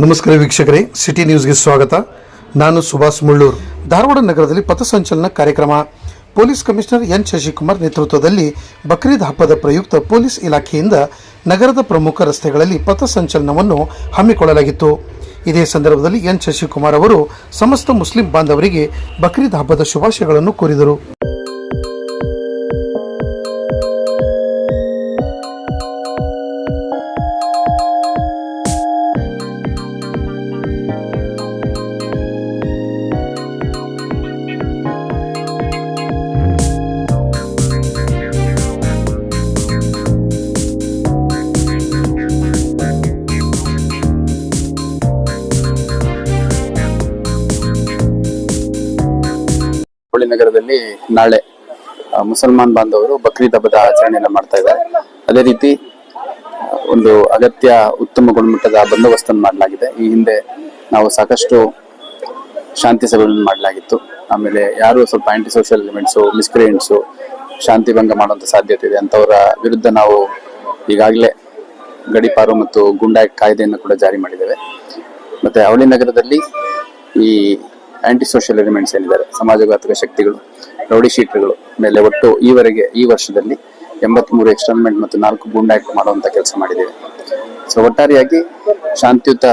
ನಮಸ್ಕಾರ ವೀಕ್ಷಕರೇ, ಸಿಟಿ ನ್ಯೂಸ್ಗೆ ಸ್ವಾಗತ. ನಾನು ಸುಭಾಷ್ ಮುಳ್ಳೂರ್. ಧಾರವಾಡ ನಗರದಲ್ಲಿ ಪಥಸಂಚಲನ ಕಾರ್ಯಕ್ರಮ. ಪೊಲೀಸ್ ಕಮಿಷನರ್ ಎನ್ ಶಶಿಕುಮಾರ್ ನೇತೃತ್ವದಲ್ಲಿ ಬಕ್ರೀದ್ ಹಬ್ಬದ ಪ್ರಯುಕ್ತ ಪೊಲೀಸ್ ಇಲಾಖೆಯಿಂದ ನಗರದ ಪ್ರಮುಖ ರಸ್ತೆಗಳಲ್ಲಿ ಪಥಸಂಚಲನವನ್ನು ಹಮ್ಮಿಕೊಳ್ಳಲಾಗಿತ್ತು. ಇದೇ ಸಂದರ್ಭದಲ್ಲಿ ಎನ್ ಶಶಿಕುಮಾರ್ ಅವರು ಸಮಸ್ತ ಮುಸ್ಲಿಂ ಬಾಂಧವರಿಗೆ ಬಕ್ರೀದ್ ಹಬ್ಬದ ಶುಭಾಶಯಗಳನ್ನು ಕೋರಿದರು. ನಗರದಲ್ಲಿ ನಾಳೆ ಮುಸಲ್ಮಾನ್ ಬಾಂಧವರು ಬಕ್ರೀದ್ ಹಬ್ಬದ ಆಚರಣೆಯನ್ನು ಮಾಡ್ತಾ ಇದ್ದಾರೆ. ಅದೇ ರೀತಿ ಒಂದು ಅಗತ್ಯ ಉತ್ತಮ ಗುಣಮಟ್ಟದ ಬಂದೋಬಸ್ತನ್ನು ಮಾಡಲಾಗಿದೆ. ಈ ಹಿಂದೆ ನಾವು ಸಾಕಷ್ಟು ಶಾಂತಿ ಸಭೆಗಳನ್ನು ಮಾಡಲಾಗಿತ್ತು. ಆಮೇಲೆ ಯಾರು ಸ್ವಲ್ಪ ಆಂಟಿ ಸೋಷಿಯಲ್ ಎಲಿಮೆಂಟ್ಸು, ಮಿಸ್ಕ್ರಿಯೆಂಟ್ಸು ಶಾಂತಿ ಭಂಗ ಮಾಡುವಂತ ಸಾಧ್ಯತೆ ಇದೆ ಅಂತವರ ವಿರುದ್ಧ ನಾವು ಈಗಾಗಲೇ ಗಡೀಪಾರು ಮತ್ತು ಗೂಂಡಾ ಕಾಯ್ದೆಯನ್ನು ಕೂಡ ಜಾರಿ ಮಾಡಿದ್ದೇವೆ. ಮತ್ತೆ ಅವಳಿ ನಗರದಲ್ಲಿ ಈ ಆಂಟಿ ಸೋಷಿಯಲ್ ಎಲಿಮೆಂಟ್ಸ್ ಏನಿದ್ದಾರೆ, ಸಮಾಜಘಾತಕ ಶಕ್ತಿಗಳು, ರೌಡಿ ಶೀಟರ್ಗಳು ಮೇಲೆ ಒಟ್ಟು ಈ ವರ್ಷದಲ್ಲಿ 83 ಎಕ್ಸ್ಟರ್ನ್ಮೆಂಟ್ ಮತ್ತು 4 ಗೂಂಡಾ ಆಕ್ಟ್ ಮಾಡುವಂತ ಕೆಲಸ ಮಾಡಿದ್ದೇವೆ. ಸೊ ಒಟ್ಟಾರೆಯಾಗಿ ಶಾಂತಿಯುತ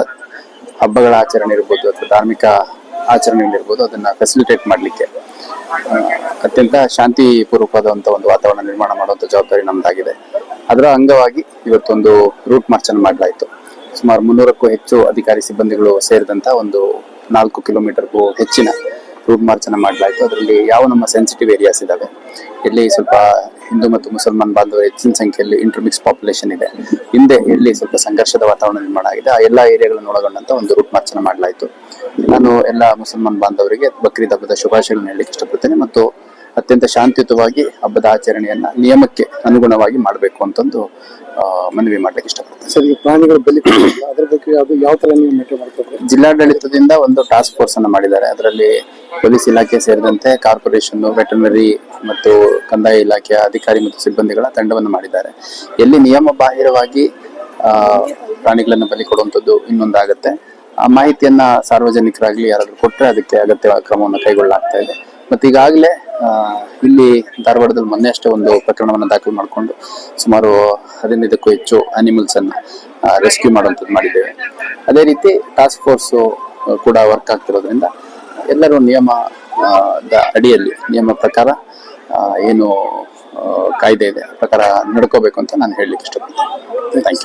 ಹಬ್ಬಗಳ ಆಚರಣೆ ಇರ್ಬೋದು ಅಥವಾ ಧಾರ್ಮಿಕ ಆಚರಣೆಗಳಿರ್ಬೋದು, ಅದನ್ನ ಫೆಸಿಲಿಟೇಟ್ ಮಾಡಲಿಕ್ಕೆ ಅತ್ಯಂತ ಶಾಂತಿ ಪೂರ್ವಕವಾದಂತಹ ಒಂದು ವಾತಾವರಣ ನಿರ್ಮಾಣ ಮಾಡುವಂತ ಜವಾಬ್ದಾರಿ ನಮ್ದಾಗಿದೆ. ಅದರ ಅಂಗವಾಗಿ ಇವತ್ತೊಂದು ರೂಟ್ ಮಾರ್ಚ್ ಅನ್ನು ಮಾಡಲಾಯಿತು. ಸುಮಾರು 300ಕ್ಕೂ ಹೆಚ್ಚು ಅಧಿಕಾರಿ ಸಿಬ್ಬಂದಿಗಳು ಸೇರಿದಂತ ಒಂದು 4 ಕಿಲೋಮೀಟರ್ಗೂ ಹೆಚ್ಚಿನ ರೂಟ್ ಮಾರ್ಚ್ ಅನ್ನು ಮಾಡಲಾಯಿತು. ಅದರಲ್ಲಿ ಯಾವ ನಮ್ಮ ಸೆನ್ಸಿಟಿವ್ ಏರಿಯಾಸ್ ಇದಾವೆ, ಇಲ್ಲಿ ಸ್ವಲ್ಪ ಹಿಂದೂ ಮತ್ತು ಮುಸಲ್ಮಾನ್ ಬಾಂಧವರು ಹೆಚ್ಚಿನ ಸಂಖ್ಯೆಯಲ್ಲಿ ಇಂಟರ್ಮಿಕ್ಸ್ ಪಾಪ್ಯುಲೇಷನ್ ಇದೆ, ಹಿಂದೆ ಇಲ್ಲಿ ಸ್ವಲ್ಪ ಸಂಘರ್ಷದ ವಾತಾವರಣ ನಿರ್ಮಾಣ ಆಗಿದೆ, ಆ ಎಲ್ಲಾ ಏರಿಯಾಗಳನ್ನು ಒಳಗೊಂಡಂತ ಒಂದು ರೂಟ್ ಮಾರ್ಚ್ ಅನ್ನು ಮಾಡಲಾಯಿತು. ನಾನು ಎಲ್ಲ ಮುಸಲ್ಮಾನ್ ಬಾಂಧವರಿಗೆ ಬಕ್ರೀದ್ ಹಬ್ಬದ ಶುಭಾಶಯಗಳನ್ನು ಹೇಳಲಿಕ್ಕೆ ಇಷ್ಟಪಡ್ತೇನೆ ಮತ್ತು ಅತ್ಯಂತ ಶಾಂತಿಯುತವಾಗಿ ಹಬ್ಬದ ಆಚರಣೆಯನ್ನ ನಿಯಮಕ್ಕೆ ಅನುಗುಣವಾಗಿ ಮಾಡಬೇಕು ಅಂತಂದು ಮನವಿ ಮಾಡ್ಲಿಕ್ಕೆ ಇಷ್ಟಪಡ್ತೇನೆ. ಸರಿ, ಪ್ರಾಣಿಗಳು ಬಲಿ ಅದ್ರ ಬಗ್ಗೆ ಅದು ಯಾವ ತರ ನೀವು ಮೇಂಟೈನ್ ಮಾಡ್ತಾರೆ? ಜಿಲ್ಲಾಡಳಿತದಿಂದ ಒಂದು ಟಾಸ್ಕ್ ಫೋರ್ಸ್ ಅನ್ನು ಮಾಡಿದ್ದಾರೆ. ಅದರಲ್ಲಿ ಪೊಲೀಸ್ ಇಲಾಖೆ ಸೇರಿದಂತೆ ಕಾರ್ಪೊರೇಷನ್, ವೆಟರ್ನರಿ ಮತ್ತು ಕಂದಾಯ ಇಲಾಖೆಯ ಅಧಿಕಾರಿ ಮತ್ತು ಸಿಬ್ಬಂದಿಗಳ ತಂಡವನ್ನು ಮಾಡಿದ್ದಾರೆ. ಎಲ್ಲಿ ನಿಯಮ ಬಾಹಿರವಾಗಿ ಪ್ರಾಣಿಗಳನ್ನು ಬಲಿ ಕೊಡುವಂಥದ್ದು ಇನ್ನೊಂದಾಗತ್ತೆ, ಆ ಮಾಹಿತಿಯನ್ನ ಸಾರ್ವಜನಿಕರಾಗ್ಲಿ ಯಾರಾದ್ರೂ ಕೊಟ್ಟರೆ ಅದಕ್ಕೆ ಅಗತ್ಯ ಕ್ರಮವನ್ನು ಕೈಗೊಳ್ಳಲಾಗ್ತಾ ಇದೆ. ಮತ್ತೆ ಈಗಾಗಲೇ ಇಲ್ಲಿ ಧಾರವಾಡದಲ್ಲಿ ಮೊನ್ನೆ ಅಷ್ಟೇ ಒಂದು ಪ್ರಕರಣವನ್ನು ದಾಖಲು ಮಾಡಿಕೊಂಡು ಸುಮಾರು 15ಕ್ಕೂ ಹೆಚ್ಚು ಅನಿಮಲ್ಸ್ ಅನ್ನ ರೆಸ್ಕ್ಯೂ ಮಾಡುವಂಥದ್ದು ಮಾಡಿದ್ದೇವೆ. ಅದೇ ರೀತಿ ಟಾಸ್ಕ್ ಫೋರ್ಸ್ ಕೂಡ ವರ್ಕ್ ಆಗ್ತಿರೋದ್ರಿಂದ ಎಲ್ಲರೂ ನಿಯಮದ ಅಡಿಯಲ್ಲಿ, ನಿಯಮ ಪ್ರಕಾರ ಏನು ಕಾಯ್ದೆ ಇದೆ ಪ್ರಕಾರ ನಡ್ಕೋಬೇಕು ಅಂತ ನಾನು ಹೇಳಲಿಕ್ಕೆ ಇಷ್ಟಪಡ್ತೇನೆ. Thank you.